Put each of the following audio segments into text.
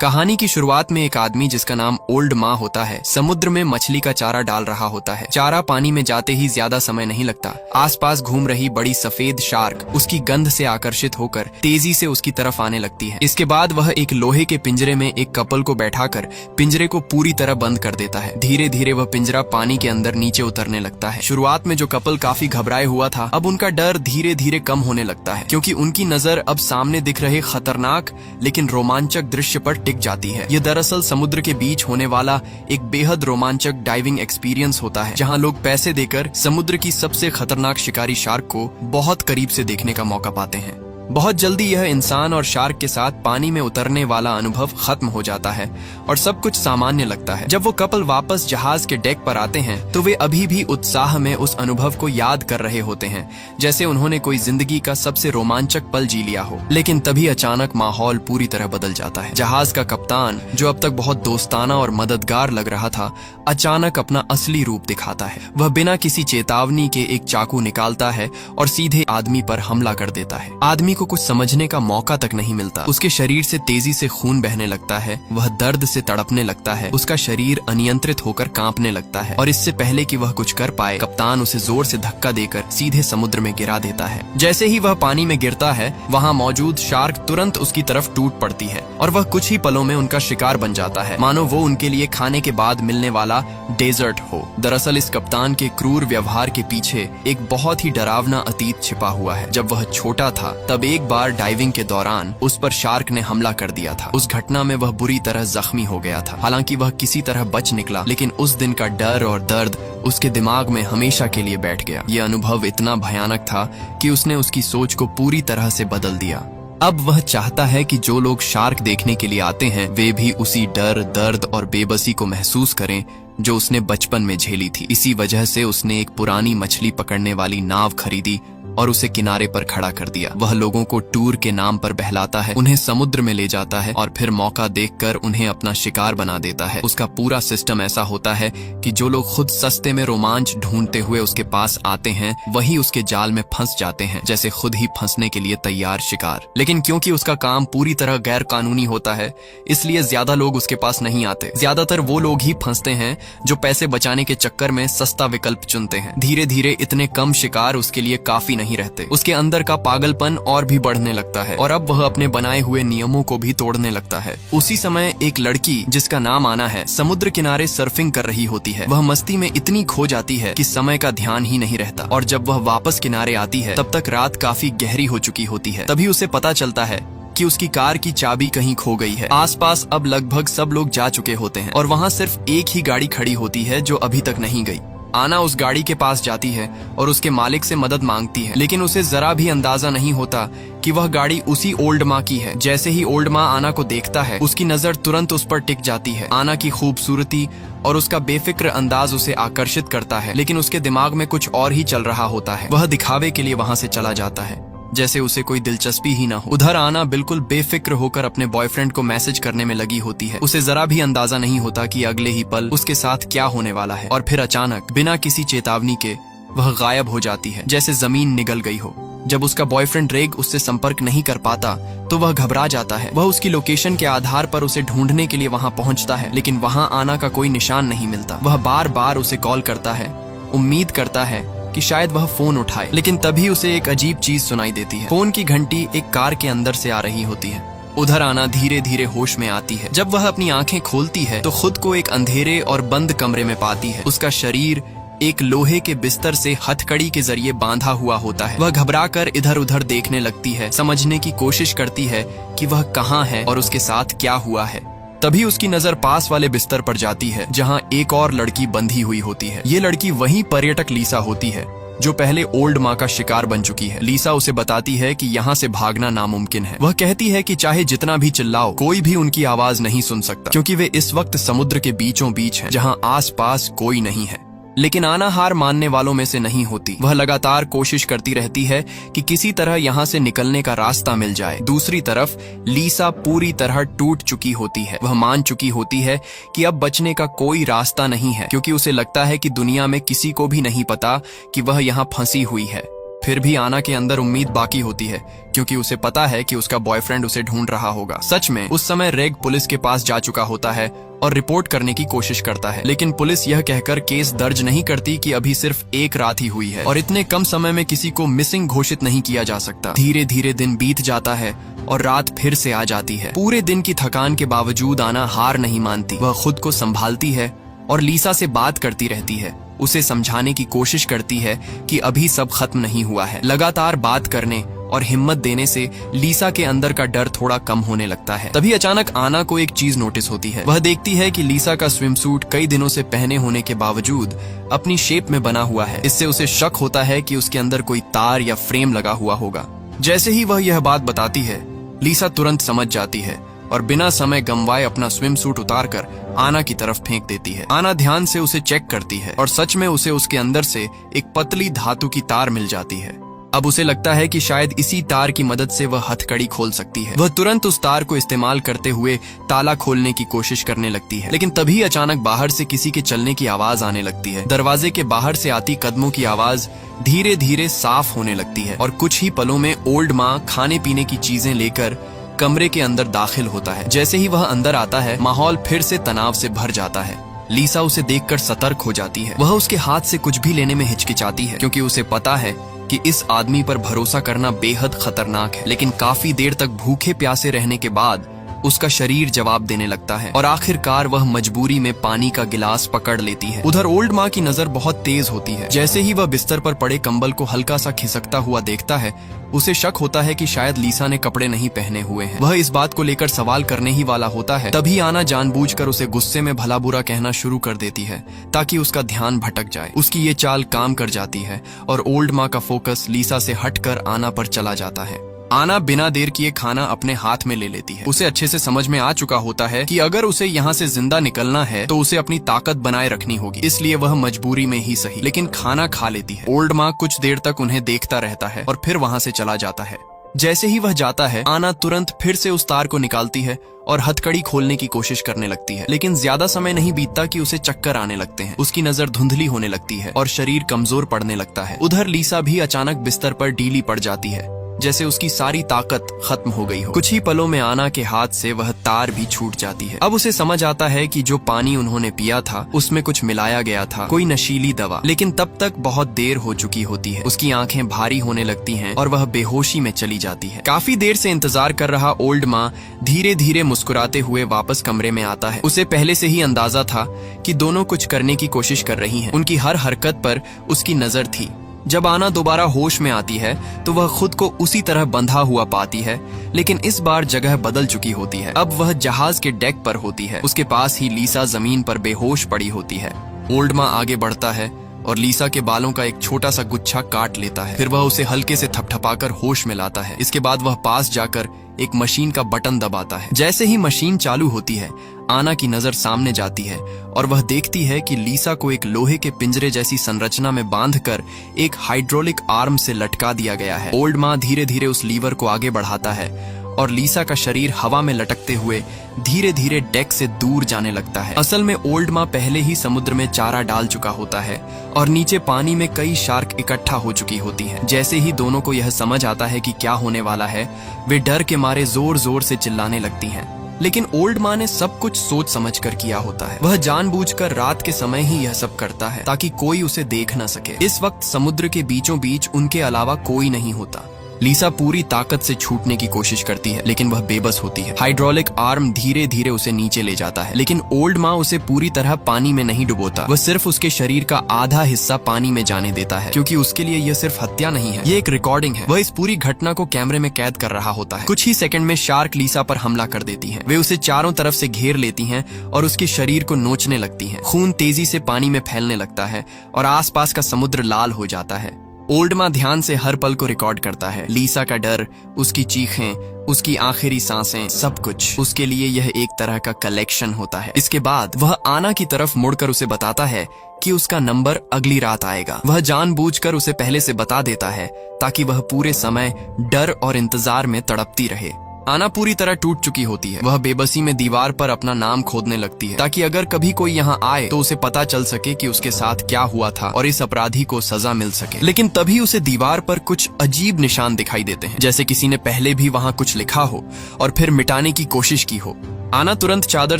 कहानी की शुरुआत में एक आदमी जिसका नाम ओल्ड माँ होता है समुद्र में मछली का चारा डाल रहा होता है। चारा पानी में जाते ही ज्यादा समय नहीं लगता। आसपास घूम रही बड़ी सफेद शार्क उसकी गंध से आकर्षित होकर तेजी से उसकी तरफ आने लगती है। इसके बाद वह एक लोहे के पिंजरे में एक कपल को बैठाकर पिंजरे को पूरी तरह बंद कर देता है। धीरे धीरे वह पिंजरा पानी के अंदर नीचे उतरने लगता है। शुरुआत में जो कपल काफी घबराए हुआ था, अब उनका डर धीरे धीरे कम होने लगता है, क्योंकि उनकी नजर अब सामने दिख रहे खतरनाक लेकिन रोमांचक दृश्य पर टिक जाती है। ये दरअसल समुद्र के बीच होने वाला एक बेहद रोमांचक डाइविंग एक्सपीरियंस होता है, जहां लोग पैसे देकर समुद्र की सबसे खतरनाक शिकारी शार्क को बहुत करीब से देखने का मौका पाते हैं। बहुत जल्दी यह इंसान और शार्क के साथ पानी में उतरने वाला अनुभव खत्म हो जाता है और सब कुछ सामान्य लगता है। जब वो कपल वापस जहाज के डेक पर आते हैं तो वे अभी भी उत्साह में उस अनुभव को याद कर रहे होते हैं, जैसे उन्होंने कोई जिंदगी का सबसे रोमांचक पल जी लिया हो। लेकिन तभी अचानक माहौल पूरी तरह बदल जाता है। जहाज का कप्तान, जो अब तक बहुत दोस्ताना और मददगार लग रहा था, अचानक अपना असली रूप दिखाता है। वह बिना किसी चेतावनी के एक चाकू निकालता है और सीधे आदमी पर हमला कर देता है। आदमी को कुछ समझने का मौका तक नहीं मिलता। उसके शरीर से तेजी से खून बहने लगता है। वह दर्द से तड़पने लगता है। उसका शरीर अनियंत्रित होकर कांपने लगता है और इससे पहले कि वह कुछ कर पाए, कप्तान उसे जोर से धक्का देकर सीधे समुद्र में गिरा देता है। जैसे ही वह पानी में गिरता है, वहाँ मौजूद शार्क तुरंत उसकी तरफ टूट पड़ती है और वह कुछ ही पलों में उनका शिकार बन जाता है, मानो वो उनके लिए खाने के बाद मिलने वाला डेजर्ट हो। दरअसल इस कप्तान के क्रूर व्यवहार के पीछे एक बहुत ही डरावना अतीत छिपा हुआ है। जब वह छोटा था तब एक बार डाइविंग के दौरान उस पर शार्क ने हमला कर दिया था। उस घटना में वह बुरी तरह जख्मी हो गया था। हालांकि वह किसी तरह बच निकला, लेकिन उस दिन का डर और दर्द उसके दिमाग में हमेशा के लिए बैठ गया। यह अनुभव इतना भयानक था कि उसने उसकी सोच को पूरी तरह से बदल दिया। अब वह चाहता है कि जो लोग शार्क देखने के लिए आते हैं वे भी उसी डर, दर्द और बेबसी को महसूस करें जो उसने बचपन में झेली थी। इसी वजह से उसने एक पुरानी मछली पकड़ने वाली नाव खरीदी और उसे किनारे पर खड़ा कर दिया। वह लोगों को टूर के नाम पर बहलाता है, उन्हें समुद्र में ले जाता है और फिर मौका देखकर उन्हें अपना शिकार बना देता है। उसका पूरा सिस्टम ऐसा होता है कि जो लोग खुद सस्ते में रोमांच ढूंढते हुए उसके पास आते हैं, वही उसके जाल में फंस जाते हैं, जैसे खुद ही फंसने के लिए तैयार शिकार। लेकिन क्योंकि उसका काम पूरी तरह गैर कानूनी होता है, इसलिए ज्यादा लोग उसके पास नहीं आते। ज्यादातर वो लोग ही फंसते हैं जो पैसे बचाने के चक्कर में सस्ता विकल्प चुनते हैं। धीरे धीरे इतने कम शिकार उसके लिए काफी नहीं रहते। उसके अंदर का पागलपन और भी बढ़ने लगता है और अब वह अपने बनाए हुए नियमों को भी तोड़ने लगता है। उसी समय एक लड़की जिसका नाम आना है समुद्र किनारे सर्फिंग कर रही होती है। वह मस्ती में इतनी खो जाती है कि समय का ध्यान ही नहीं रहता और जब वह वापस किनारे आती है तब तक रात काफी गहरी हो चुकी होती है। तभी उसे पता चलता है कि उसकी कार की चाबी कहीं खो गई है। आसपास अब लगभग सब लोग जा चुके होते हैं और वहाँ सिर्फ एक ही गाड़ी खड़ी होती है जो अभी तक नहीं गई। आना उस गाड़ी के पास जाती है और उसके मालिक से मदद मांगती है, लेकिन उसे जरा भी अंदाजा नहीं होता कि वह गाड़ी उसी ओल्ड माँ की है। जैसे ही ओल्ड माँ आना को देखता है, उसकी नजर तुरंत उस पर टिक जाती है। आना की खूबसूरती और उसका बेफिक्र अंदाज उसे आकर्षित करता है, लेकिन उसके दिमाग में कुछ और ही चल रहा होता है। वह दिखावे के लिए वहाँ से चला जाता है, जैसे उसे कोई दिलचस्पी ही ना हो। उधर आना बिल्कुल बेफिक्र होकर अपने बॉयफ्रेंड को मैसेज करने में लगी होती है। उसे जरा भी अंदाजा नहीं होता कि अगले ही पल उसके साथ क्या होने वाला है और फिर अचानक बिना किसी चेतावनी के वह गायब हो जाती है, जैसे जमीन निगल गई हो। जब उसका बॉयफ्रेंड रेग उससे संपर्क नहीं कर पाता तो वह घबरा जाता है। वह उसकी लोकेशन के आधार पर उसे ढूंढने के लिए वहाँ पहुँचता है, लेकिन वहाँ आना का कोई निशान नहीं मिलता। वह बार बार उसे कॉल करता है, उम्मीद करता है कि शायद वह फोन उठाए, लेकिन तभी उसे एक अजीब चीज सुनाई देती है। फोन की घंटी एक कार के अंदर से आ रही होती है। उधर आना धीरे धीरे होश में आती है। जब वह अपनी आंखें खोलती है तो खुद को एक अंधेरे और बंद कमरे में पाती है। उसका शरीर एक लोहे के बिस्तर से हथकड़ी के जरिए बांधा हुआ होता है। वह घबराकर इधर उधर देखने लगती है, समझने की कोशिश करती है कि वह कहाँ है और उसके साथ क्या हुआ है। तभी उसकी नजर पास वाले बिस्तर पर जाती है, जहां एक और लड़की बंधी हुई होती है। ये लड़की वही पर्यटक लीसा होती है जो पहले ओल्ड माँ का शिकार बन चुकी है। लीसा उसे बताती है कि यहाँ से भागना नामुमकिन है। वह कहती है कि चाहे जितना भी चिल्लाओ, कोई भी उनकी आवाज नहीं सुन सकता, क्योंकि वे इस वक्त समुद्र के बीचों बीच हैं, जहाँ आसपास कोई नहीं है। लेकिन आना हार मानने वालों में से नहीं होती। वह लगातार कोशिश करती रहती है कि किसी तरह यहाँ से निकलने का रास्ता मिल जाए। दूसरी तरफ लीसा पूरी तरह टूट चुकी होती है। वह मान चुकी होती है कि अब बचने का कोई रास्ता नहीं है, क्योंकि उसे लगता है कि दुनिया में किसी को भी नहीं पता कि वह यहाँ फंसी हुई है। फिर भी आना के अंदर उम्मीद बाकी होती है, क्योंकि उसे पता है कि उसका बॉयफ्रेंड उसे ढूंढ रहा होगा। सच में उस समय रेग पुलिस के पास जा चुका होता है और रिपोर्ट करने की कोशिश करता है, लेकिन पुलिस यह कहकर केस दर्ज नहीं करती कि अभी सिर्फ एक रात ही हुई है और इतने कम समय में किसी को मिसिंग घोषित नहीं किया जा सकता। धीरे धीरे दिन बीत जाता है और रात फिर से आ जाती है। पूरे दिन की थकान के बावजूद आना हार नहीं मानती। वह खुद को संभालती है और लीसा से बात करती रहती है, उसे समझाने की कोशिश करती है कि अभी सब खत्म नहीं हुआ है। लगातार बात करने और हिम्मत देने से लीसा के अंदर का डर थोड़ा कम होने लगता है। तभी अचानक आना को एक चीज नोटिस होती है। वह देखती है कि लीसा का स्विम सूट कई दिनों से पहने होने के बावजूद अपनी शेप में बना हुआ है। इससे उसे शक होता है कि उसके अंदर कोई तार या फ्रेम लगा हुआ होगा। जैसे ही वह यह बात बताती है, लीसा तुरंत समझ जाती है और बिना समय गंवाए अपना स्विम सूट उतारकर आना की तरफ फेंक देती है। आना ध्यान से उसे चेक करती है और सच में उसे उसके अंदर से एक पतली धातु की तार मिल जाती है। अब उसे लगता है कि शायद इसी तार की मदद से वह हथकड़ी खोल सकती है। वह तुरंत उस तार को इस्तेमाल करते हुए ताला खोलने की कोशिश करने लगती है, लेकिन तभी अचानक बाहर से किसी के चलने की आवाज आने लगती है। दरवाजे के बाहर से आती कदमों की आवाज धीरे धीरे साफ होने लगती है और कुछ ही पलों में ओल्ड माँ खाने पीने की चीजें लेकर कमरे के अंदर दाखिल होता है। जैसे ही वह अंदर आता है, माहौल फिर से तनाव से भर जाता है। लीसा उसे देखकर सतर्क हो जाती है। वह उसके हाथ से कुछ भी लेने में हिचकिचाती है, क्योंकि उसे पता है कि इस आदमी पर भरोसा करना बेहद खतरनाक है। लेकिन काफी देर तक भूखे प्यासे रहने के बाद उसका शरीर जवाब देने लगता है और आखिरकार वह मजबूरी में पानी का गिलास पकड़ लेती है। उधर ओल्ड माँ की नजर बहुत तेज होती है। जैसे ही वह बिस्तर पर पड़े कंबल को हल्का सा खिसकता हुआ देखता है, उसे शक होता है कि शायद लीसा ने कपड़े नहीं पहने हुए हैं। वह इस बात को लेकर सवाल करने ही वाला होता है, तभी आना जानबूझकर उसे गुस्से में भला बुरा कहना शुरू कर देती है ताकि उसका ध्यान भटक जाए। उसकी ये चाल काम कर जाती है और ओल्ड माँ का फोकस लीसा से हटकर आना पर चला जाता है। आना बिना देर किए खाना अपने हाथ में ले लेती है। उसे अच्छे से समझ में आ चुका होता है कि अगर उसे यहाँ से जिंदा निकलना है तो उसे अपनी ताकत बनाए रखनी होगी, इसलिए वह मजबूरी में ही सही लेकिन खाना खा लेती है। ओल्ड माँ कुछ देर तक उन्हें देखता रहता है और फिर वहाँ से चला जाता है। जैसे ही वह जाता है, आना तुरंत फिर से उस तार को निकालती है और हथकड़ी खोलने की कोशिश करने लगती है, लेकिन ज्यादा समय नहीं बीतता कि उसे चक्कर आने लगते हैं। उसकी नजर धुंधली होने लगती है और शरीर कमजोर पड़ने लगता है। उधर लीसा भी अचानक बिस्तर पर ढीली पड़ जाती है, जैसे उसकी सारी ताकत खत्म हो गई हो। कुछ ही पलों में आना के हाथ से वह तार भी छूट जाती है। अब उसे समझ आता है कि जो पानी उन्होंने पिया था उसमें कुछ मिलाया गया था, कोई नशीली दवा। लेकिन तब तक बहुत देर हो चुकी होती है। उसकी आंखें भारी होने लगती हैं और वह बेहोशी में चली जाती है। काफी देर से इंतजार कर रहा ओल्ड माँ धीरे धीरे मुस्कुराते हुए वापस कमरे में आता है। उसे पहले से ही अंदाजा था कि दोनों कुछ करने की कोशिश कर रही हैं। उनकी हर हरकत पर उसकी नजर थी। जब आना दोबारा होश में आती है तो वह खुद को उसी तरह बंधा हुआ पाती है, लेकिन इस बार जगह बदल चुकी होती है। अब वह जहाज के डेक पर होती है। उसके पास ही लीसा जमीन पर बेहोश पड़ी होती है। ओल्ड माँ आगे बढ़ता है और लीसा के बालों का एक छोटा सा गुच्छा काट लेता है। फिर वह उसे हल्के से थपथपाकर होश में लाता है। इसके बाद वह पास जाकर एक मशीन का बटन दबाता है। जैसे ही मशीन चालू होती है, आना की नजर सामने जाती है और वह देखती है कि लीसा को एक लोहे के पिंजरे जैसी संरचना में बांधकर एक हाइड्रोलिक आर्म से लटका दिया गया है। ओल्ड माँ धीरे धीरे उस लीवर को आगे बढ़ाता है और लीसा का शरीर हवा में लटकते हुए धीरे धीरे डेक से दूर जाने लगता है। असल में ओल्ड माँ पहले ही समुद्र में चारा डाल चुका होता है और नीचे पानी में कई शार्क इकट्ठा हो चुकी होती हैं। जैसे ही दोनों को यह समझ आता है कि क्या होने वाला है, वे डर के मारे जोर जोर से चिल्लाने लगती हैं। लेकिन ओल्ड माँ ने सब कुछ सोच समझ कर किया होता है। वह जानबूझकर रात के समय ही यह सब करता है ताकि कोई उसे देख न सके। इस वक्त समुद्र के बीचों बीच उनके अलावा कोई नहीं होता। लीसा पूरी ताकत से छूटने की कोशिश करती है, लेकिन वह बेबस होती है। हाइड्रोलिक आर्म धीरे धीरे उसे नीचे ले जाता है, लेकिन ओल्ड माँ उसे पूरी तरह पानी में नहीं डुबोता। वह सिर्फ उसके शरीर का आधा हिस्सा पानी में जाने देता है, क्योंकि उसके लिए यह सिर्फ हत्या नहीं है, ये एक रिकॉर्डिंग है। वह इस पूरी घटना को कैमरे में कैद कर रहा होता है। कुछ ही सेकंड में शार्क लीसा पर हमला कर देती हैं। वे उसे चारों तरफ से घेर लेती हैं और उसके शरीर को नोचने लगती हैं। खून तेजी से पानी में फैलने लगता है और आसपास का समुद्र लाल हो जाता है। ओल्ड माँ ध्यान से हर पल को रिकॉर्ड करता है। लीसा का डर, उसकी चीखें, उसकी आखिरी सांसें, सब कुछ उसके लिए यह एक तरह का कलेक्शन होता है। इसके बाद वह आना की तरफ मुड़कर उसे बताता है कि उसका नंबर अगली रात आएगा। वह जानबूझकर उसे पहले से बता देता है ताकि वह पूरे समय डर और इंतजार में तड़पती रहे। आना पूरी तरह टूट चुकी होती है। वह बेबसी में दीवार पर अपना नाम खोदने लगती है ताकि अगर कभी कोई यहाँ आए तो उसे पता चल सके कि उसके साथ क्या हुआ था और इस अपराधी को सजा मिल सके। लेकिन तभी उसे दीवार पर कुछ अजीब निशान दिखाई देते हैं, जैसे किसी ने पहले भी वहाँ कुछ लिखा हो और फिर मिटाने की कोशिश की हो। आना तुरंत चादर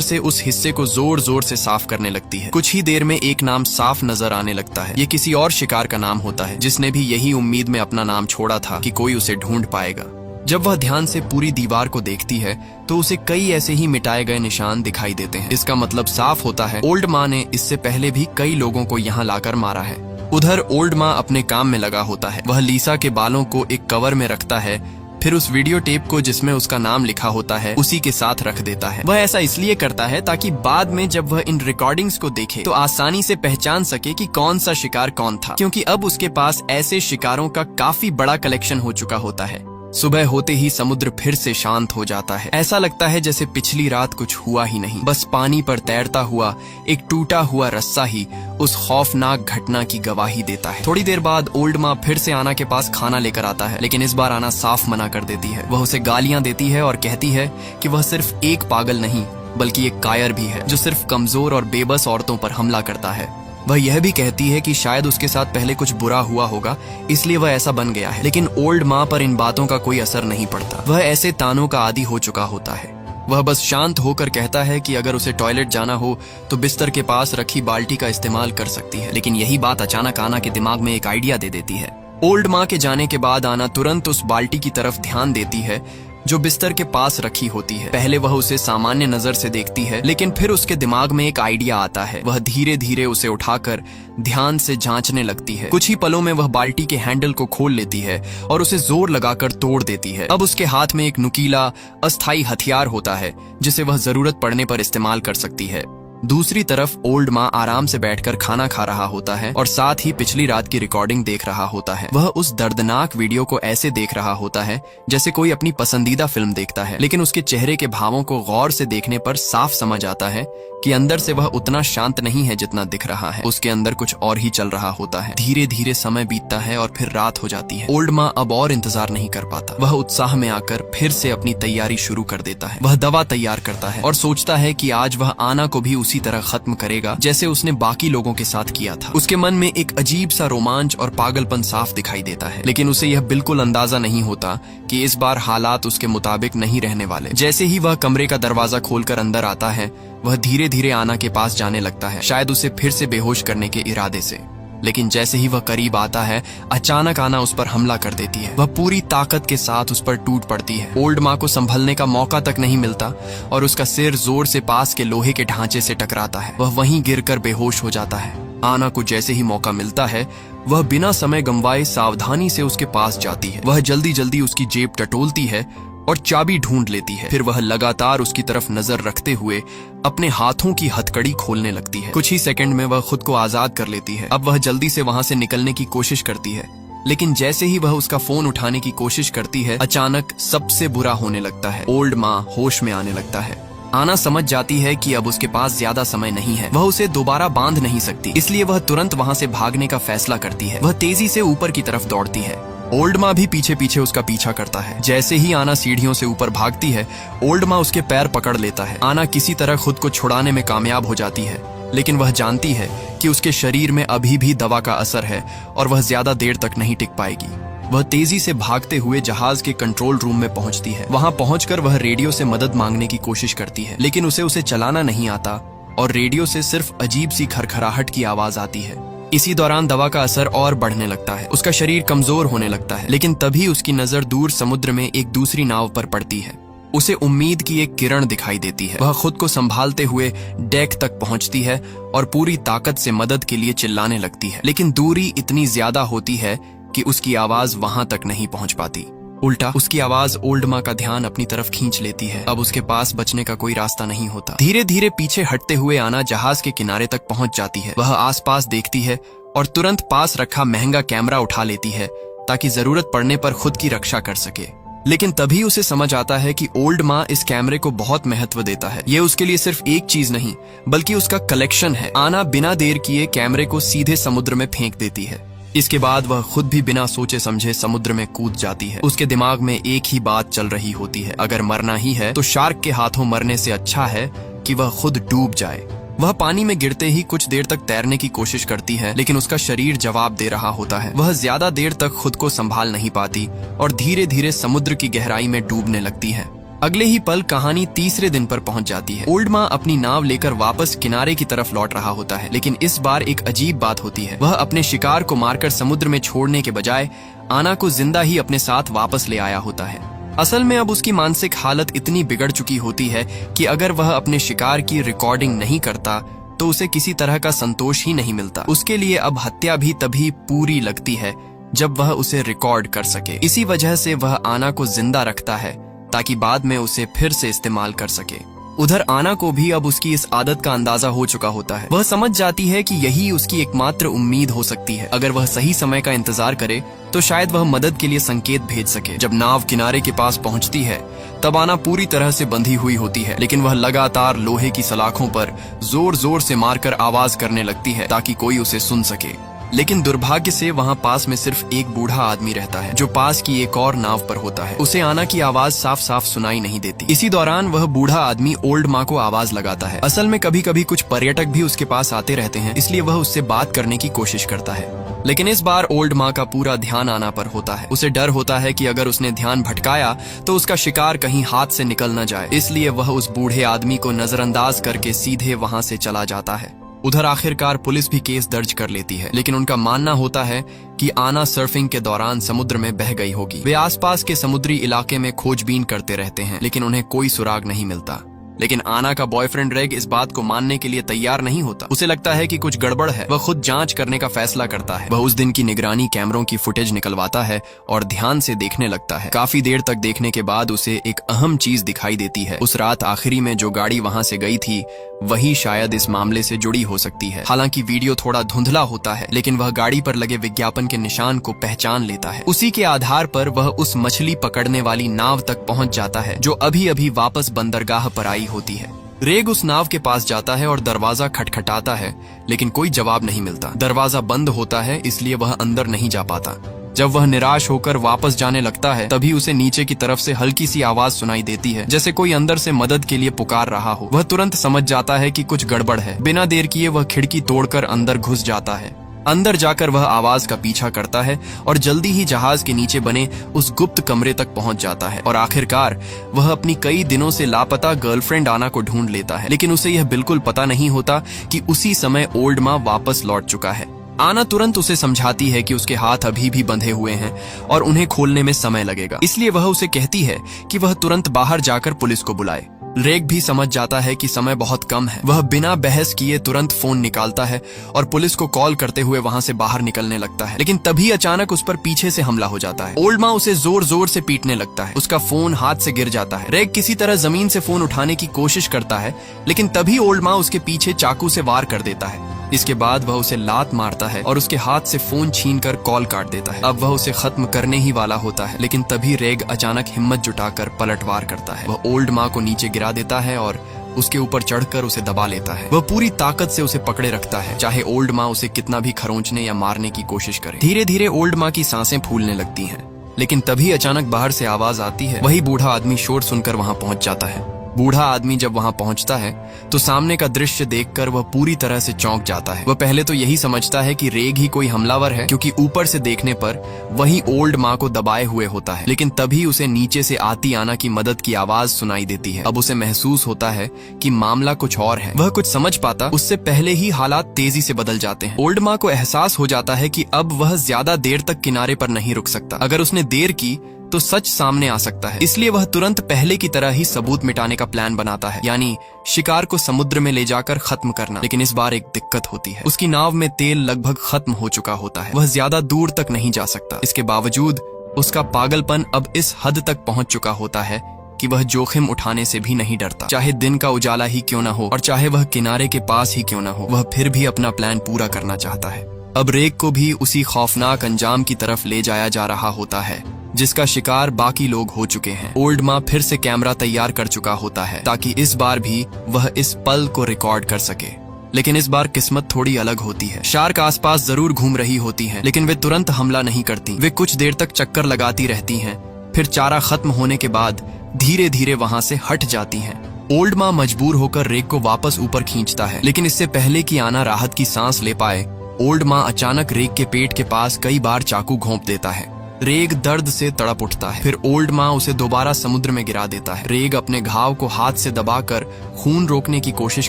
से उस हिस्से को जोर जोर से साफ करने लगती है। कुछ ही देर में एक नाम साफ नजर आने लगता है। ये किसी और शिकार का नाम होता है जिसने भी यही उम्मीद में अपना नाम छोड़ा था कि कोई उसे ढूंढ पाएगा। जब वह ध्यान से पूरी दीवार को देखती है तो उसे कई ऐसे ही मिटाए गए निशान दिखाई देते हैं। इसका मतलब साफ होता है ओल्ड माँ ने इससे पहले भी कई लोगों को यहाँ लाकर मारा है। उधर ओल्ड माँ अपने काम में लगा होता है। वह लीसा के बालों को एक कवर में रखता है, फिर उस वीडियो टेप को जिसमें उसका नाम लिखा होता है उसी के साथ रख देता है। वह ऐसा इसलिए करता है ताकि बाद में जब वह इन रिकॉर्डिंग्स को देखे तो आसानी से पहचान सके कि कौन सा शिकार कौन था, क्योंकि अब उसके पास ऐसे शिकारों का काफी बड़ा कलेक्शन हो चुका होता है। सुबह होते ही समुद्र फिर से शांत हो जाता है। ऐसा लगता है जैसे पिछली रात कुछ हुआ ही नहीं, बस पानी पर तैरता हुआ एक टूटा हुआ रस्सा ही उस खौफनाक घटना की गवाही देता है। थोड़ी देर बाद ओल्ड माँ फिर से आना के पास खाना लेकर आता है, लेकिन इस बार आना साफ मना कर देती है। वह उसे गालियां देती है और कहती है कि वह सिर्फ एक पागल नहीं बल्कि एक कायर भी है जो सिर्फ कमजोर और बेबस औरतों पर हमला करता है। वह यह भी कहती है कि शायद उसके साथ पहले कुछ बुरा हुआ होगा इसलिए वह ऐसा बन गया है, लेकिन ओल्ड माँ पर इन बातों का कोई असर नहीं पड़ता। वह ऐसे तानों का आदी हो चुका होता है। वह बस शांत होकर कहता है कि अगर उसे टॉयलेट जाना हो तो बिस्तर के पास रखी बाल्टी का इस्तेमाल कर सकती है। लेकिन यही बात अचानक आना के दिमाग में एक आइडिया दे देती है। ओल्ड माँ के जाने के बाद आना तुरंत उस बाल्टी की तरफ ध्यान देती है जो बिस्तर के पास रखी होती है। पहले वह उसे सामान्य नजर से देखती है, लेकिन फिर उसके दिमाग में एक आइडिया आता है। वह धीरे धीरे उसे उठाकर ध्यान से जांचने लगती है। कुछ ही पलों में वह बाल्टी के हैंडल को खोल लेती है और उसे जोर लगाकर तोड़ देती है। अब उसके हाथ में एक नुकीला अस्थायी हथियार होता है जिसे वह जरूरत पड़ने पर इस्तेमाल कर सकती है। दूसरी तरफ ओल्ड माँ आराम से बैठकर खाना खा रहा होता है और साथ ही पिछली रात की रिकॉर्डिंग देख रहा होता है। वह उस दर्दनाक वीडियो को ऐसे देख रहा होता है जैसे कोई अपनी पसंदीदा फिल्म देखता है, लेकिन उसके चेहरे के भावों को गौर से देखने पर साफ समझ आता है कि अंदर से वह उतना शांत नहीं है जितना दिख रहा है। उसके अंदर कुछ और ही चल रहा होता है। धीरे धीरे समय बीतता है और फिर रात हो जाती है। ओल्ड माँ अब और इंतजार नहीं कर पाता। वह उत्साह में आकर फिर से अपनी तैयारी शुरू कर देता है। वह दवा तैयार करता है और सोचता है कि आज वह आना को भी उसी तरह खत्म करेगा जैसे उसने बाकी लोगों के साथ किया था। उसके मन में एक अजीब सा रोमांच और पागलपन साफ दिखाई देता है, लेकिन उसे यह बिल्कुल अंदाजा नहीं होता कि इस बार हालात उसके मुताबिक नहीं रहने वाले। जैसे ही वह कमरे का दरवाजा खोलकर अंदर आता है वह धीरे धीरे आना के पास जाने लगता है, शायद उसे फिर से बेहोश करने के इरादे से। लेकिन जैसे ही वह करीब आता है अचानक आना उस पर हमला कर देती है। वह पूरी ताकत के साथ उस पर टूट पड़ती है। ओल्ड माँ को संभलने का मौका तक नहीं मिलता और उसका सिर जोर से पास के लोहे के ढांचे से टकराता है। वह वहीं गिरकर बेहोश हो जाता है। आना को जैसे ही मौका मिलता है वह बिना समय गंवाए सावधानी से उसके पास जाती है। वह जल्दी जल्दी उसकी जेब टटोलती है और चाबी ढूंढ लेती है। फिर वह लगातार उसकी तरफ नजर रखते हुए अपने हाथों की हथकड़ी खोलने लगती है। कुछ ही सेकंड में वह खुद को आजाद कर लेती है। अब वह जल्दी से वहां से निकलने की कोशिश करती है, लेकिन जैसे ही वह उसका फोन उठाने की कोशिश करती है अचानक सबसे बुरा होने लगता है। ओल्ड माँ होश में आने लगता है। आना समझ जाती है कि अब उसके पास ज्यादा समय नहीं है। वह उसे दोबारा बांध नहीं सकती, इसलिए वह तुरंत वहां से भागने का फैसला करती है। वह तेजी से ऊपर की तरफ दौड़ती है। ओल्ड माँ भी पीछे पीछे उसका पीछा करता है। जैसे ही आना सीढ़ियों से ऊपर भागती है ओल्ड माँ उसके पैर पकड़ लेता है। आना किसी तरह खुद को छुड़ाने में कामयाब हो जाती है, लेकिन वह जानती है कि उसके शरीर में अभी भी दवा का असर है और वह ज्यादा देर तक नहीं टिक पाएगी। वह तेजी से भागते हुए जहाज के कंट्रोल रूम में पहुंचती है। वहां पहुंचकर वह रेडियो से मदद मांगने की कोशिश करती है, लेकिन उसे चलाना नहीं आता और रेडियो से सिर्फ अजीब सी खरखराहट की आवाज आती है। इसी दौरान दवा का असर और बढ़ने लगता है। उसका शरीर कमजोर होने लगता है, लेकिन तभी उसकी नजर दूर समुद्र में एक दूसरी नाव पर पड़ती है। उसे उम्मीद की एक किरण दिखाई देती है। वह खुद को संभालते हुए डेक तक पहुंचती है और पूरी ताकत से मदद के लिए चिल्लाने लगती है, लेकिन दूरी इतनी ज्यादा होती है कि उसकी आवाज वहां तक नहीं पहुंच पाती। उल्टा उसकी आवाज ओल्ड माँ का ध्यान अपनी तरफ खींच लेती है। अब उसके पास बचने का कोई रास्ता नहीं होता। धीरे धीरे पीछे हटते हुए आना जहाज के किनारे तक पहुंच जाती है। वह आसपास देखती है और तुरंत पास रखा महंगा कैमरा उठा लेती है ताकि जरूरत पड़ने पर खुद की रक्षा कर सके। लेकिन तभी उसे समझ आता है कि ओल्ड माँ इस कैमरे को बहुत महत्व देता है। ये उसके लिए सिर्फ एक चीज नहीं बल्कि उसका कलेक्शन है। आना बिना देर किए कैमरे को सीधे समुद्र में फेंक देती है। इसके बाद वह खुद भी बिना सोचे समझे समुद्र में कूद जाती है। उसके दिमाग में एक ही बात चल रही होती है, अगर मरना ही है तो शार्क के हाथों मरने से अच्छा है कि वह खुद डूब जाए। वह पानी में गिरते ही कुछ देर तक तैरने की कोशिश करती है, लेकिन उसका शरीर जवाब दे रहा होता है। वह ज्यादा देर तक खुद को संभाल नहीं पाती और धीरे धीरे समुद्र की गहराई में डूबने लगती है। अगले ही पल कहानी तीसरे दिन पर पहुंच जाती है। ओल्ड माँ अपनी नाव लेकर वापस किनारे की तरफ लौट रहा होता है, लेकिन इस बार एक अजीब बात होती है। वह अपने शिकार को मारकर समुद्र में छोड़ने के बजाय आना को जिंदा ही अपने साथ वापस ले आया होता है। असल में अब उसकी मानसिक हालत इतनी बिगड़ चुकी होती है कि अगर वह अपने शिकार की रिकॉर्डिंग नहीं करता तो उसे किसी तरह का संतोष ही नहीं मिलता। उसके लिए अब हत्या भी तभी पूरी लगती है जब वह उसे रिकॉर्ड कर सके। इसी वजह से वह आना को जिंदा रखता है ताकि बाद में उसे फिर से इस्तेमाल कर सके। उधर आना को भी अब उसकी इस आदत का अंदाजा हो चुका होता है। वह समझ जाती है कि यही उसकी एकमात्र उम्मीद हो सकती है। अगर वह सही समय का इंतजार करे तो शायद वह मदद के लिए संकेत भेज सके। जब नाव किनारे के पास पहुंचती है तब आना पूरी तरह से बंधी हुई होती है, लेकिन वह लगातार लोहे की सलाखों पर जोर जोर से मारकर आवाज करने लगती है ताकि कोई उसे सुन सके। लेकिन दुर्भाग्य से वहाँ पास में सिर्फ एक बूढ़ा आदमी रहता है जो पास की एक और नाव पर होता है। उसे आना की आवाज साफ साफ सुनाई नहीं देती। इसी दौरान वह बूढ़ा आदमी ओल्ड माँ को आवाज लगाता है। असल में कभी कभी कुछ पर्यटक भी उसके पास आते रहते हैं, इसलिए वह उससे बात करने की कोशिश करता है। लेकिन इस बार ओल्ड माँ का पूरा ध्यान आना पर होता है। उसे डर होता है कि अगर उसने ध्यान भटकाया तो उसका शिकार कहीं हाथ से निकल न जाए, इसलिए वह उस बूढ़े आदमी को नजरअंदाज करके सीधे वहाँ से चला जाता है। उधर आखिरकार पुलिस भी केस दर्ज कर लेती है, लेकिन उनका मानना होता है कि आना सर्फिंग के दौरान समुद्र में बह गई होगी। वे आसपास के समुद्री इलाके में खोजबीन करते रहते हैं, लेकिन उन्हें कोई सुराग नहीं मिलता। लेकिन आना का बॉयफ्रेंड रेग इस बात को मानने के लिए तैयार नहीं होता। उसे लगता है कि कुछ गड़बड़ है। वह खुद जांच करने का फैसला करता है। वह उस दिन की निगरानी कैमरों की फुटेज निकलवाता है और ध्यान से देखने लगता है। काफी देर तक देखने के बाद उसे एक अहम चीज दिखाई देती है। उस रात आखिरी में जो गाड़ी वहां से गई थी वही शायद इस मामले से जुड़ी हो सकती है। हालांकि वीडियो थोड़ा धुंधला होता है, लेकिन वह गाड़ी पर लगे विज्ञापन के निशान को पहचान लेता है। उसी के आधार पर वह उस मछली पकड़ने वाली नाव तक पहुंच जाता है जो अभी अभी वापस बंदरगाह पर आई होती है। रेग उस नाव के पास जाता है और दरवाजा खटखटाता है, लेकिन कोई जवाब नहीं मिलता। दरवाजा बंद होता है, इसलिए वह अंदर नहीं जा पाता। जब वह निराश होकर वापस जाने लगता है तभी उसे नीचे की तरफ से हल्की सी आवाज सुनाई देती है, जैसे कोई अंदर से मदद के लिए पुकार रहा हो। वह तुरंत समझ जाता है कि कुछ गड़बड़ है। बिना देर किए वह खिड़की तोड़कर अंदर घुस जाता है। अंदर जाकर वह आवाज का पीछा करता है और जल्दी ही जहाज के नीचे बने उस गुप्त कमरे तक पहुंच जाता है और आखिरकार वह अपनी कई दिनों से लापता गर्लफ्रेंड आना को ढूंढ लेता है। लेकिन उसे यह बिल्कुल पता नहीं होता कि उसी समय ओल्ड माँ वापस लौट चुका है। आना तुरंत उसे समझाती है कि उसके हाथ अभी भी बंधे हुए हैं और उन्हें खोलने में समय लगेगा, इसलिए वह उसे कहती है कि वह तुरंत बाहर जाकर पुलिस को बुलाए। रेग भी समझ जाता है कि समय बहुत कम है। वह बिना बहस किए तुरंत फोन निकालता है और पुलिस को कॉल करते हुए वहां से बाहर निकलने लगता है। लेकिन तभी अचानक उस पर पीछे से हमला हो जाता है। ओल्ड माँ उसे जोर जोर से पीटने लगता है। उसका फोन हाथ से गिर जाता है। रेग किसी तरह जमीन से फोन उठाने की कोशिश करता है, लेकिन तभी ओल्ड माँ उसके पीछे चाकू से वार कर देता है। इसके बाद वह उसे लात मारता है और उसके हाथ से फोन छीनकर कॉल काट देता है। अब वह उसे खत्म करने ही वाला होता है, लेकिन तभी रेग अचानक हिम्मत जुटाकर पलटवार करता है। वह ओल्ड माँ को नीचे गिरा देता है और उसके ऊपर चढ़कर उसे दबा लेता है। वह पूरी ताकत से उसे पकड़े रखता है, चाहे ओल्ड माँ उसे कितना भी खरोंचने या मारने की कोशिश करे। धीरे धीरे ओल्ड माँ की सांसें फूलने लगती हैं, लेकिन तभी अचानक बाहर से आवाज आती है। वही बूढ़ा आदमी शोर सुनकर वहां पहुंच जाता है। बूढ़ा आदमी जब वहां पहुंचता है तो सामने का दृश्य देखकर वह पूरी तरह से चौंक जाता है। वह पहले तो यही समझता है कि रेग ही कोई हमलावर है, क्योंकि ऊपर से देखने पर वही ओल्ड माँ को दबाए हुए होता है। लेकिन तभी उसे नीचे से आती आना की मदद की आवाज सुनाई देती है। अब उसे महसूस होता है कि मामला कुछ और है। वह कुछ समझ पाता उससे पहले ही हालात तेजी से बदल जाते हैं। ओल्ड माँ को एहसास हो जाता है कि अब वह ज्यादा देर तक किनारे पर नहीं रुक सकता। अगर उसने देर की तो सच सामने आ सकता है, इसलिए वह तुरंत पहले की तरह ही सबूत मिटाने का प्लान बनाता है, यानी शिकार को समुद्र में ले जाकर खत्म करना। लेकिन इस बार एक दिक्कत होती है। उसकी नाव में तेल लगभग खत्म हो चुका होता है। वह ज्यादा दूर तक नहीं जा सकता। इसके बावजूद उसका पागलपन अब इस हद तक पहुंच चुका होता है कि वह जोखिम उठाने से भी नहीं डरता। चाहे दिन का उजाला ही क्यों न हो और चाहे वह किनारे के पास ही क्यों न हो, वह फिर भी अपना प्लान पूरा करना चाहता है। अब रेग को भी उसी खौफनाक अंजाम की तरफ ले जाया जा रहा होता है जिसका शिकार बाकी लोग हो चुके हैं। ओल्ड माँ फिर से कैमरा तैयार कर चुका होता है ताकि इस बार भी वह इस पल को रिकॉर्ड कर सके। लेकिन इस बार किस्मत थोड़ी अलग होती है। शार्क आसपास जरूर घूम रही होती है, लेकिन वे तुरंत हमला नहीं करती। वे कुछ देर तक चक्कर लगाती रहती हैं, फिर चारा खत्म होने के बाद धीरे धीरे वहां से हट जाती हैं। ओल्ड माँ मजबूर होकर रेग को वापस ऊपर खींचता है, लेकिन इससे पहले कि आना राहत की सांस ले पाए, ओल्ड माँ अचानक रेग के पेट के पास कई बार चाकू घोंप देता है। रेग दर्द से तड़प उठता है। फिर ओल्ड माँ उसे दोबारा समुद्र में गिरा देता है। रेग अपने घाव को हाथ से दबाकर खून रोकने की कोशिश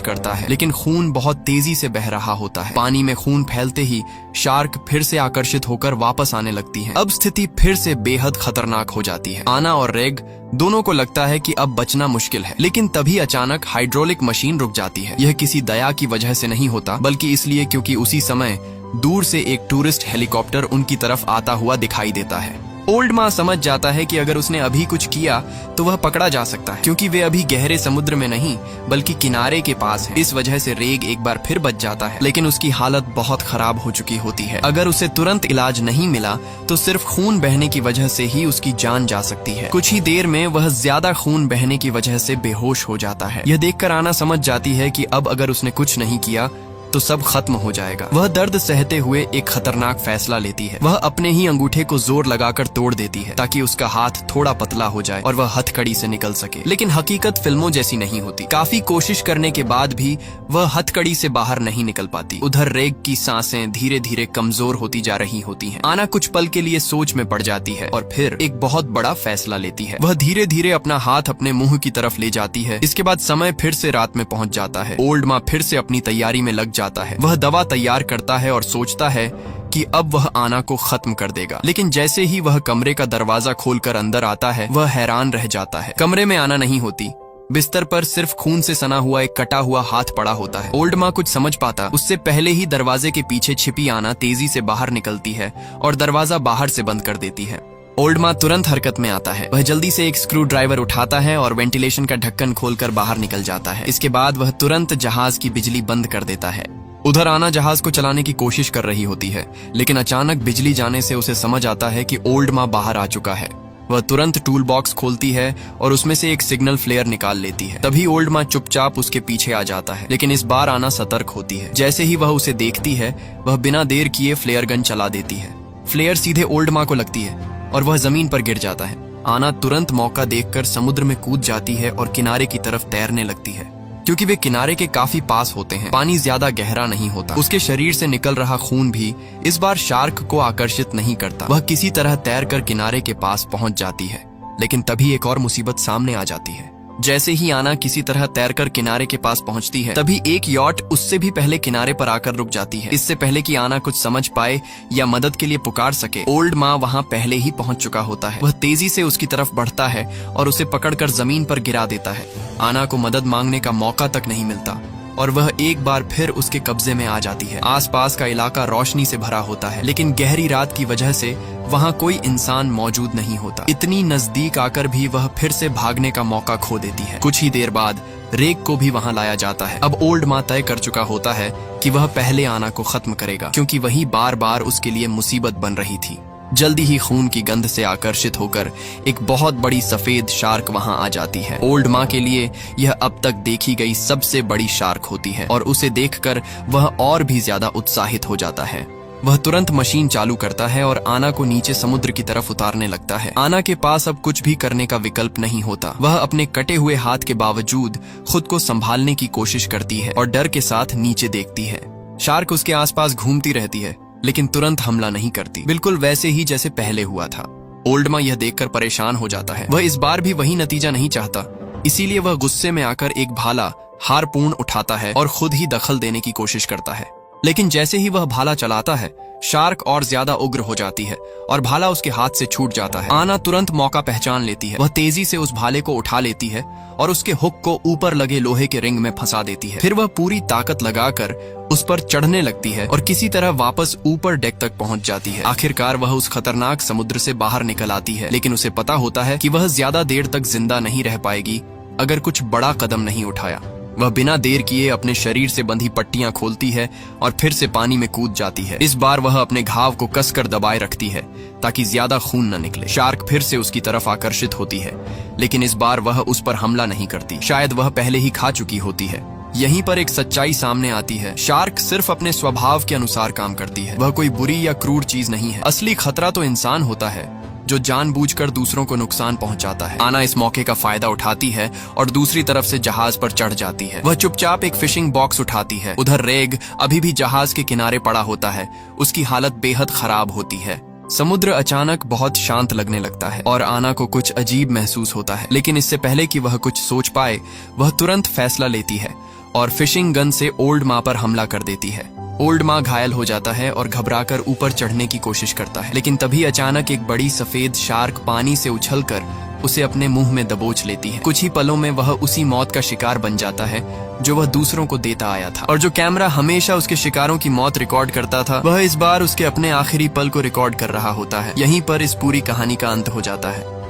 करता है, लेकिन खून बहुत तेजी से बह रहा होता है। पानी में खून फैलते ही शार्क फिर से आकर्षित होकर वापस आने लगती है। अब स्थिति फिर से बेहद खतरनाक हो जाती है। आना और रेग दोनों को लगता है कि अब बचना मुश्किल है, लेकिन तभी अचानक हाइड्रोलिक मशीन रुक जाती है। यह किसी दया की वजह से नहीं होता, बल्कि इसलिए क्योंकि उसी समय दूर से एक टूरिस्ट हेलीकॉप्टर उनकी तरफ आता हुआ दिखाई देता है। ओल्ड माँ समझ जाता है कि अगर उसने अभी कुछ किया तो वह पकड़ा जा सकता है, क्योंकि वे अभी गहरे समुद्र में नहीं बल्कि किनारे के पास हैं। इस वजह से रेग एक बार फिर बच जाता है, लेकिन उसकी हालत बहुत खराब हो चुकी होती है। अगर उसे तुरंत इलाज नहीं मिला तो सिर्फ खून बहने की वजह से ही उसकी जान जा सकती है। कुछ ही देर में वह ज्यादा खून बहने की वजह से बेहोश हो जाता है। यह देखकर आना समझ जाती है कि अब अगर उसने कुछ नहीं किया तो सब खत्म हो जाएगा। वह दर्द सहते हुए एक खतरनाक फैसला लेती है। वह अपने ही अंगूठे को जोर लगाकर तोड़ देती है ताकि उसका हाथ थोड़ा पतला हो जाए और वह हथकड़ी से निकल सके। लेकिन हकीकत फिल्मों जैसी नहीं होती। काफी कोशिश करने के बाद भी वह हथकड़ी से बाहर नहीं निकल पाती। उधर रेग की सांसें धीरे धीरे कमजोर होती जा रही होती हैं। आना कुछ पल के लिए सोच में पड़ जाती है और फिर एक बहुत बड़ा फैसला लेती है। वह धीरे धीरे अपना हाथ अपने मुंह की तरफ ले जाती है। इसके बाद समय फिर से रात में पहुंच जाता है। ओल्ड माँ फिर से अपनी तैयारी में लग जाता है। वह दवा तैयार करता है और सोचता है कि अब वह आना को खत्म कर देगा। लेकिन जैसे ही वह कमरे का दरवाजा खोलकर अंदर आता है, वह हैरान रह जाता है। कमरे में आना नहीं होती। बिस्तर पर सिर्फ खून से सना हुआ एक कटा हुआ हाथ पड़ा होता है। ओल्ड माँ कुछ समझ पाता उससे पहले ही दरवाजे के पीछे छिपी आना तेजी से बाहर निकलती है और दरवाजा बाहर से बंद कर देती है। ओल्ड माँ तुरंत हरकत में आता है। वह जल्दी से एक स्क्रू ड्राइवर उठाता है और वेंटिलेशन का ढक्कन खोलकर बाहर निकल जाता है। इसके बाद वह तुरंत जहाज की बिजली बंद कर देता है। उधर आना जहाज को चलाने की कोशिश कर रही होती है, लेकिन अचानक बिजली जाने से उसे समझ आता है कि ओल्ड माँ बाहर आ चुका है। वह तुरंत टूल बॉक्स खोलती है और उसमें से एक सिग्नल फ्लेयर निकाल लेती है। तभी ओल्ड माँ चुपचाप उसके पीछे आ जाता है, लेकिन इस बार आना सतर्क होती है। जैसे ही वह उसे देखती है, वह बिना देर किए फ्लेयर गन चला देती है। फ्लेयर सीधे ओल्ड माँ को लगती है और वह जमीन पर गिर जाता है। आना तुरंत मौका देखकर समुद्र में कूद जाती है और किनारे की तरफ तैरने लगती है। क्योंकि वे किनारे के काफी पास होते हैं, पानी ज्यादा गहरा नहीं होता। उसके शरीर से निकल रहा खून भी इस बार शार्क को आकर्षित नहीं करता। वह किसी तरह तैरकर किनारे के पास पहुंच जाती है, लेकिन तभी एक और मुसीबत सामने आ जाती है। जैसे ही आना किसी तरह तैरकर किनारे के पास पहुंचती है, तभी एक यॉट उससे भी पहले किनारे पर आकर रुक जाती है। इससे पहले कि आना कुछ समझ पाए या मदद के लिए पुकार सके, ओल्ड माँ वहां पहले ही पहुंच चुका होता है। वह तेजी से उसकी तरफ बढ़ता है और उसे पकड़कर जमीन पर गिरा देता है। आना को मदद मांगने का मौका तक नहीं मिलता और वह एक बार फिर उसके कब्जे में आ जाती है। आसपास का इलाका रोशनी से भरा होता है, लेकिन गहरी रात की वजह से वहां कोई इंसान मौजूद नहीं होता। इतनी नजदीक आकर भी वह फिर से भागने का मौका खो देती है। कुछ ही देर बाद रेग को भी वहां लाया जाता है। अब ओल्ड माँ तय कर चुका होता है कि वह पहले आना को खत्म करेगा, क्योंकि वही बार बार उसके लिए मुसीबत बन रही थी। जल्दी ही खून की गंध से आकर्षित होकर एक बहुत बड़ी सफेद शार्क वहां आ जाती है। ओल्ड माँ के लिए यह अब तक देखी गई सबसे बड़ी शार्क होती है और उसे देखकर वह और भी ज्यादा उत्साहित हो जाता है। वह तुरंत मशीन चालू करता है और आना को नीचे समुद्र की तरफ उतारने लगता है। आना के पास अब कुछ भी करने का विकल्प नहीं होता। वह अपने कटे हुए हाथ के बावजूद खुद को संभालने की कोशिश करती है और डर के साथ नीचे देखती है। शार्क उसके आसपास घूमती रहती है, लेकिन तुरंत हमला नहीं करती, बिल्कुल वैसे ही जैसे पहले हुआ था। ओल्ड माँ यह देखकर परेशान हो जाता है। वह इस बार भी वही नतीजा नहीं चाहता, इसीलिए वह गुस्से में आकर एक भाला हारपून उठाता है और खुद ही दखल देने की कोशिश करता है। लेकिन जैसे ही वह भाला चलाता है, शार्क और ज्यादा उग्र हो जाती है और भाला उसके हाथ से छूट जाता है। आना तुरंत मौका पहचान लेती है। वह तेजी से उस भाले को उठा लेती है और उसके हुक को ऊपर लगे लोहे के रिंग में फंसा देती है। फिर वह पूरी ताकत लगाकर उस पर चढ़ने लगती है और किसी तरह वापस ऊपर डेक तक पहुंच जाती है। आखिरकार वह उस खतरनाक समुद्र से बाहर निकल आती है, लेकिन उसे पता होता है कि वह ज्यादा देर तक जिंदा नहीं रह पाएगी अगर कुछ बड़ा कदम नहीं उठाया। वह बिना देर किए अपने शरीर से बंधी पट्टियां खोलती है और फिर से पानी में कूद जाती है। इस बार वह अपने घाव को कसकर दबाए रखती है ताकि ज्यादा खून न निकले। शार्क फिर से उसकी तरफ आकर्षित होती है, लेकिन इस बार वह उस पर हमला नहीं करती। शायद वह पहले ही खा चुकी होती है। यहीं पर एक सच्चाई सामने आती है। शार्क सिर्फ अपने स्वभाव के अनुसार काम करती है, वह कोई बुरी या क्रूर चीज नहीं है। असली खतरा तो इंसान होता है जो जानबूझकर दूसरों को नुकसान पहुंचाता है। आना इस मौके का फायदा उठाती है और दूसरी तरफ से जहाज पर चढ़ जाती है। वह चुपचाप एक फिशिंग बॉक्स उठाती है। उधर रेग अभी भी जहाज के किनारे पड़ा होता है। उसकी हालत बेहद खराब होती है। समुद्र अचानक बहुत शांत लगने लगता है और आना को कुछ अजीब महसूस होता है, लेकिन इससे पहले कि वह कुछ सोच पाए, वह तुरंत फैसला लेती है और फिशिंग गन से ओल्ड माँ पर हमला कर देती है। ओल्ड माँ घायल हो जाता है और घबराकर ऊपर चढ़ने की कोशिश करता है, लेकिन तभी अचानक एक बड़ी सफेद शार्क पानी से उछलकर उसे अपने मुंह में दबोच लेती है। कुछ ही पलों में वह उसी मौत का शिकार बन जाता है जो वह दूसरों को देता आया था, और जो कैमरा हमेशा उसके शिकारों की मौत रिकॉर्ड करता था, वह इस बार उसके अपने आखिरी पल को रिकॉर्ड कर रहा होता है। यहीं पर इस पूरी कहानी का अंत हो जाता है।